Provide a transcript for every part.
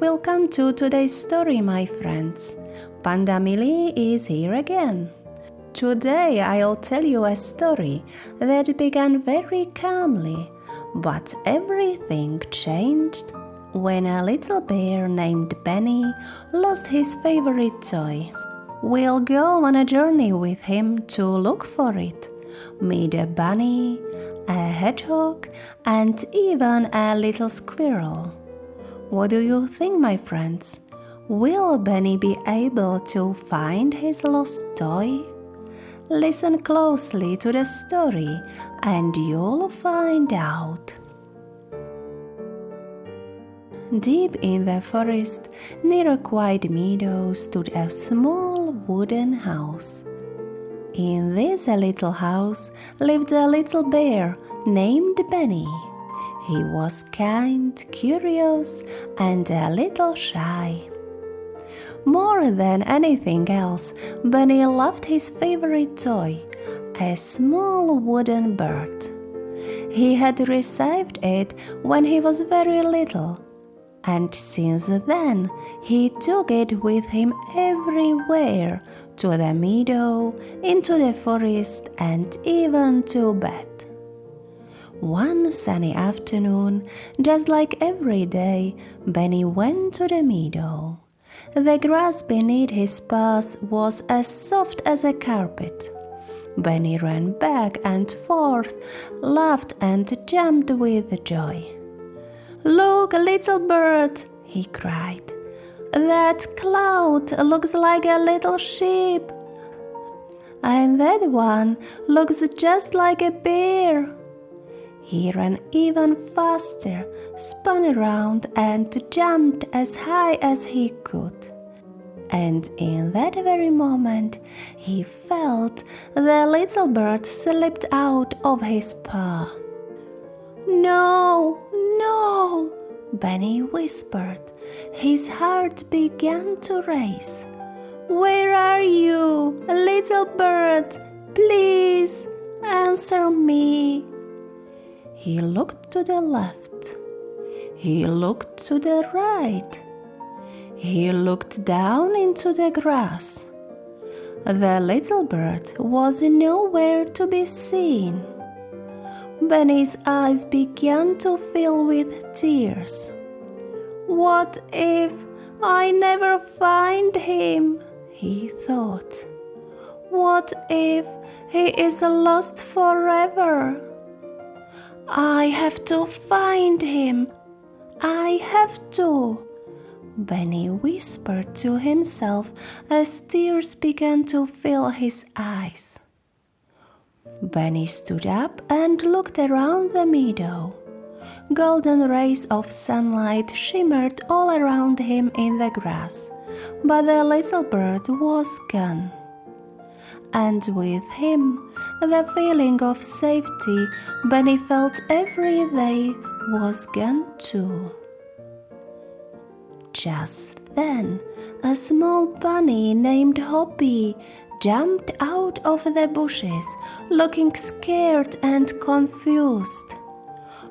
Welcome to today's story, my friends. Panda Millie is here again. Today I'll tell you a story that began very calmly, but everything changed when a little bear named Benny lost his favorite toy. We'll go on a journey with him to look for it. Meet a bunny, a hedgehog, and even a little squirrel. What do you think, my friends? Will Benny be able to find his lost toy? Listen closely to the story and you'll find out. Deep in the forest, near a quiet meadow, stood a small wooden house. In this little house lived a little bear named Benny. He was kind, curious, and a little shy. More than anything else, Benny loved his favorite toy, a small wooden bird. He had received it when he was very little, and since then he took it with him everywhere, to the meadow, into the forest, and even to bed. One sunny afternoon, just like every day, Benny went to the meadow. The grass beneath his paws was as soft as a carpet. Benny ran back and forth, laughed and jumped with joy. "Look, little bird," he cried. "That cloud looks like a little sheep. And that one looks just like a bear." He ran even faster, spun around and jumped as high as he could. And in that very moment, he felt the little bird slipped out of his paw. "No, no," Benny whispered. His heart began to race. "Where are you, little bird? Please answer me." He looked to the left. He looked to the right. He looked down into the grass. The little bird was nowhere to be seen. Benny's eyes began to fill with tears. "What if I never find him?" he thought. "What if he is lost forever? I have to find him. I have to," Benny whispered to himself as tears began to fill his eyes. Benny stood up and looked around the meadow. Golden rays of sunlight shimmered all around him in the grass, but the little bird was gone. And with him, the feeling of safety Benny felt every day was gone too. Just then, a small bunny named Hoppy jumped out of the bushes, looking scared and confused.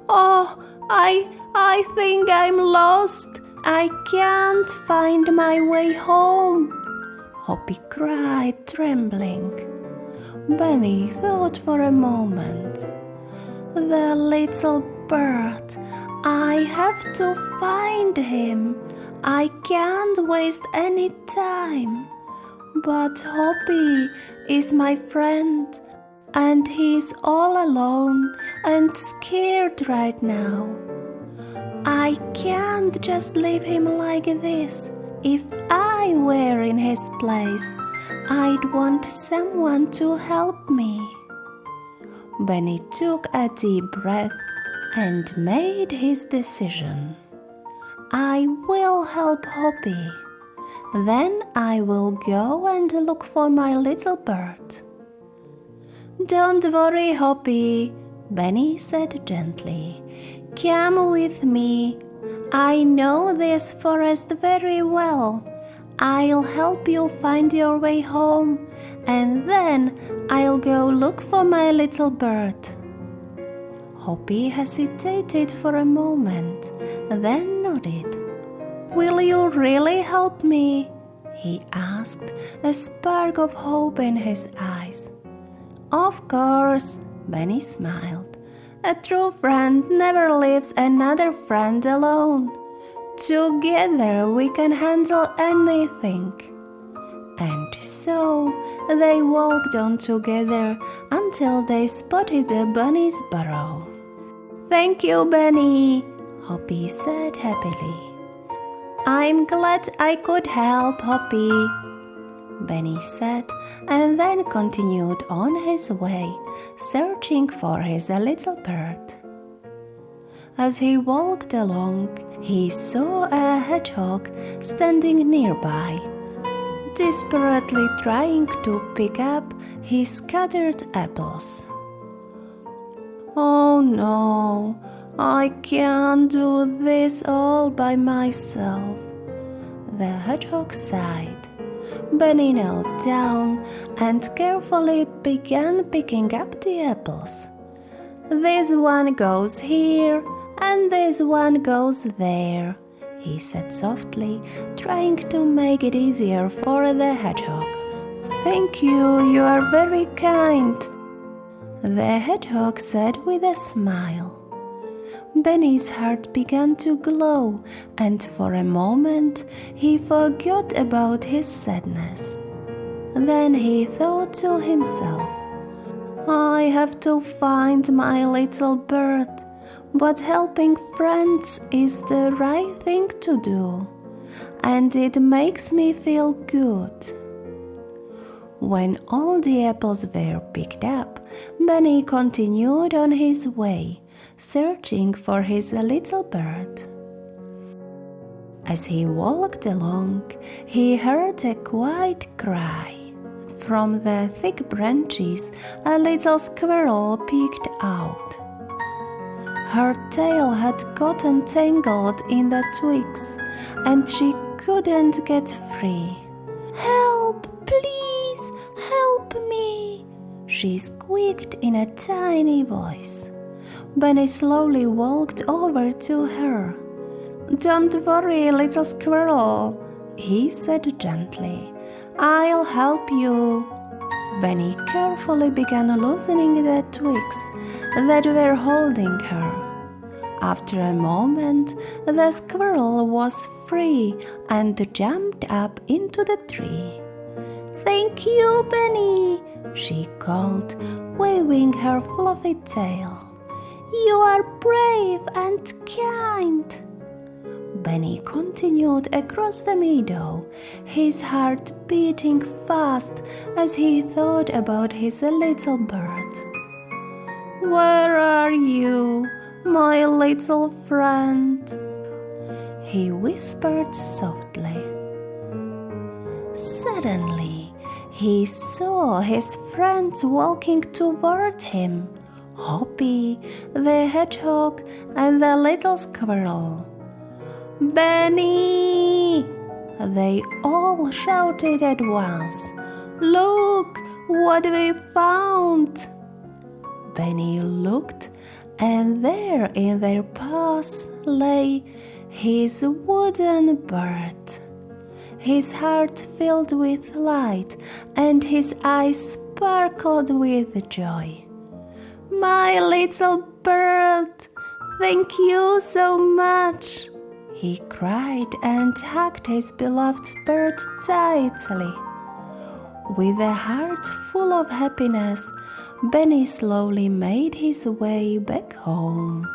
"Oh, I think I'm lost. I can't find my way home," Hoppy cried, trembling. Benny thought for a moment. "The little bird, I have to find him. I can't waste any time. But Hoppy is my friend, and he's all alone and scared right now. I can't just leave him like this. If I were in his place, I'd want someone to help me." Benny took a deep breath and made his decision. "I will help Hoppy. Then I will go and look for my little bird." "Don't worry, Hoppy," Benny said gently. "Come with me. I know this forest very well. I'll help you find your way home, and then I'll go look for my little bird." Hoppy hesitated for a moment, then nodded. "Will you really help me?" he asked, a spark of hope in his eyes. "Of course," Benny smiled. "A true friend never leaves another friend alone. Together we can handle anything." And so they walked on together until they spotted the bunny's burrow. "Thank you, Benny," Hoppy said happily. "I'm glad I could help, Hoppy," Benny said, and then continued on his way, searching for his little bird. As he walked along, he saw a hedgehog standing nearby, desperately trying to pick up his scattered apples. "Oh no, I can't do this all by myself," the hedgehog sighed. Benny knelt down and carefully began picking up the apples. "This one goes here and this one goes there," he said softly, trying to make it easier for the hedgehog. "Thank you, you are very kind," the hedgehog said with a smile. Benny's heart began to glow, and for a moment he forgot about his sadness. Then he thought to himself, "I have to find my little bird, but helping friends is the right thing to do, and it makes me feel good." When all the apples were picked up, Benny continued on his way, searching for his little bird. As he walked along, he heard a quiet cry. From the thick branches, a little squirrel peeked out. Her tail had gotten tangled in the twigs, and she couldn't get free. "Help, please, help me," she squeaked in a tiny voice. Benny slowly walked over to her. "Don't worry, little squirrel," he said gently. "I'll help you." Benny carefully began loosening the twigs that were holding her. After a moment, the squirrel was free and jumped up into the tree. "Thank you, Benny," she called, waving her fluffy tail. "You are brave and kind." Benny continued across the meadow, his heart beating fast as he thought about his little bird. "Where are you, my little friend?" he whispered softly. Suddenly, he saw his friends walking toward him. Hoppy, the hedgehog, and the little squirrel. "Benny!" they all shouted at once. "Look what we found!" Benny looked, and there in their paths lay his wooden bird. His heart filled with light, and his eyes sparkled with joy. "My little bird, thank you so much!" he cried and hugged his beloved bird tightly. With a heart full of happiness, Benny slowly made his way back home.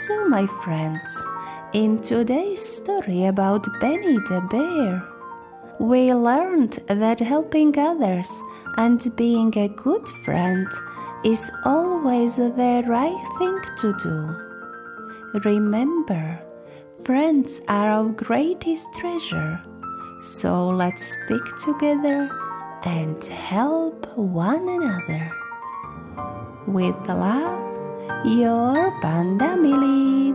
So, my friends, in today's story about Benny the bear, we learned that helping others and being a good friend is always the right thing to do. Remember, friends are our greatest treasure, so let's stick together and help one another. With love, your Panda Millie.